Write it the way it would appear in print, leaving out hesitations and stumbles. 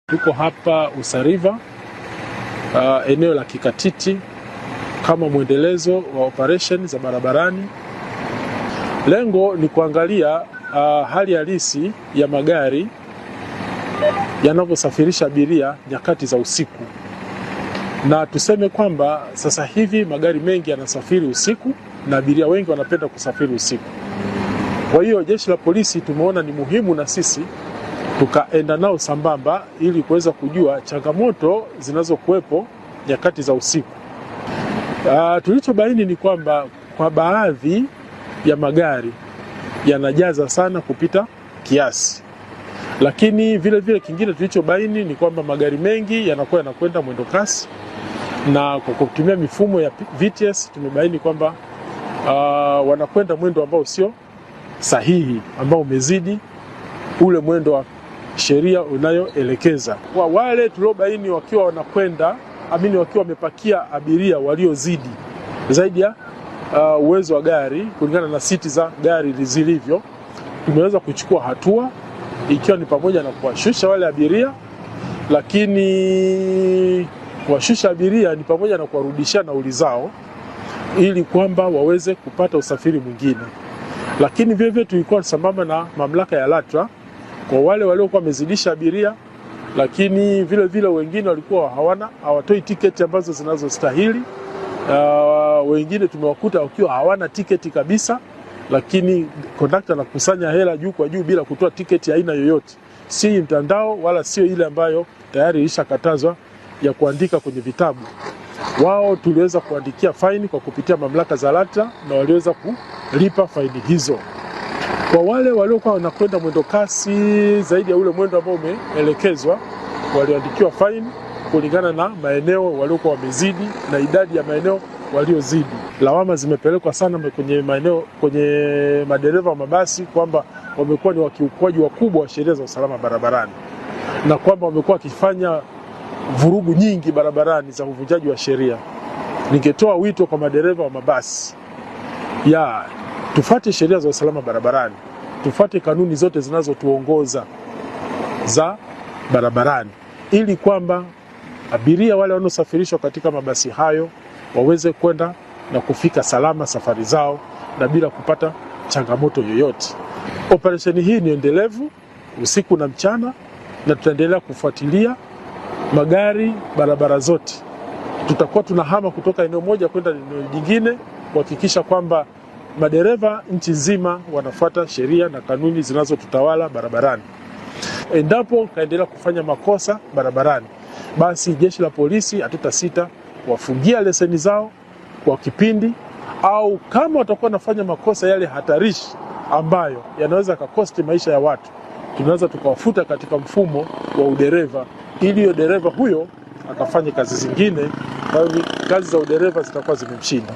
Tuko hapa Usariva, eneo la Kikatiti, kama mwendelezo wa operation za barabarani. Lengo ni kuangalia hali halisi ya magari yanavyosafirisha abiria nyakati za usiku. Na tuseme kwamba sasa hivi magari mengi yanasafiri usiku na abiria wengi wanapenda kusafiri usiku. Kwa hiyo jeshi la polisi tumeona ni muhimu na sisi tukaenda nao sambamba ili kuweza kujua changamoto zinazokuwepo nyakati za usiku. Tulichobaini ni kwamba kwa baadhi ya magari yanajaza sana kupita kiasi. Lakini vile vile kingine tulichobaini ni kwamba magari mengi yanakuwa yanakwenda mwendo kasi, na kwa kutumia mifumo ya VTS tumebaini kwamba wanakwenda mwendo ambao sio sahihi, ambao umezidi ule mwendo wa sheria unayoelekeza. Kwa wale tuliobaini wakiwa wanakwenda wakiwa wamepakia abiria waliozidi zaidi ya uwezo wa gari kulingana na siti za gari zilivyo, tumeweza kuchukua hatua, ikiwa ni pamoja na kuwashusha wale abiria. Lakini kuwashusha abiria ni pamoja na kuwarudishia nauli zao ili kwamba waweze kupata usafiri mwingine. Lakini vile vile tulikuwa sambamba na mamlaka ya LATRA kwa wale waliokuwa wamezidisha abiria, lakini vile vile wengine walikuwa hawatoi tiketi ambazo zinazostahili. Wengine tumewakuta wakiwa hawana tiketi kabisa, lakini kondakta anakusanya hela juu kwa juu bila kutoa tiketi aina yoyote, si mtandao wala sio ile ambayo tayari ilishakatazwa ya kuandika kwenye vitabu. Wao tuliweza kuandikia faini kwa kupitia mamlaka za LATRA na waliweza kulipa faini hizo. Kwa wale waliokuwa wanakwenda mwendo kasi zaidi ya ule mwendo ambao umeelekezwa, walioandikiwa faini kulingana na maeneo waliokuwa wamezidi na idadi ya maeneo waliozidi. Lawama zimepelekwa sana kwenye madereva wa mabasi kwamba wamekuwa ni wakiukwaji wakubwa wa sheria za usalama barabarani, na kwamba wamekuwa wakifanya vurugu nyingi barabarani za uvunjaji wa sheria. Ningetoa wito kwa madereva wa mabasi tufuate sheria za usalama barabarani, tufuate kanuni zote zinazotuongoza za barabarani, ili kwamba abiria wale wanaosafirishwa katika mabasi hayo waweze kwenda na kufika salama safari zao na bila kupata changamoto yoyote. Operesheni hii ni endelevu usiku na mchana, na tutaendelea kufuatilia magari barabara zote. Tutakuwa tunahama kutoka eneo moja kwenda eneo jingine kuhakikisha kwamba madereva nchi nzima wanafuata sheria na kanuni zinazotutawala barabarani. Endapo kaendelea kufanya makosa barabarani, basi jeshi la polisi hatutasita kuwafungia leseni zao kwa kipindi, au kama watakuwa wanafanya makosa yale hatarishi ambayo yanaweza kukosti maisha ya watu, tunaweza tukawafuta katika mfumo wa udereva, ili dereva huyo akafanye kazi zingine, kwa hiyo kazi za udereva zitakuwa zimemshinda.